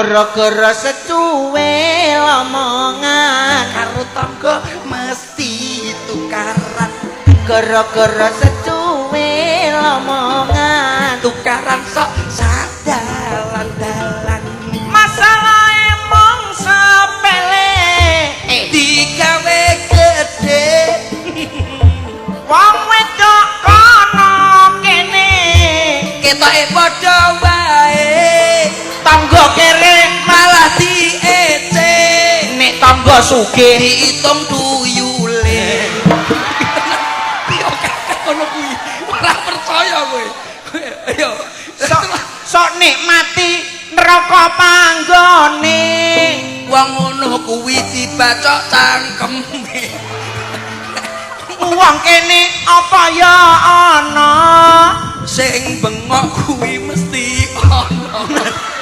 gara-gara secuwe omongan karo tangga mesti tukaran gara-gara secuwe omongan tukaran sok sadalan-dalan masalah emong sepele digawe gede wong wedok kono kene ketoke padha wae tangga kere malah diece nek tangga sugih diitung tuyule yo kakak ngono kuwi ora percaya kowe ayo sok nikmati neraka panggone wong ngono kuwi dibacok cangkeme wong kene apa ya ana sing bengok kuwi mesti ana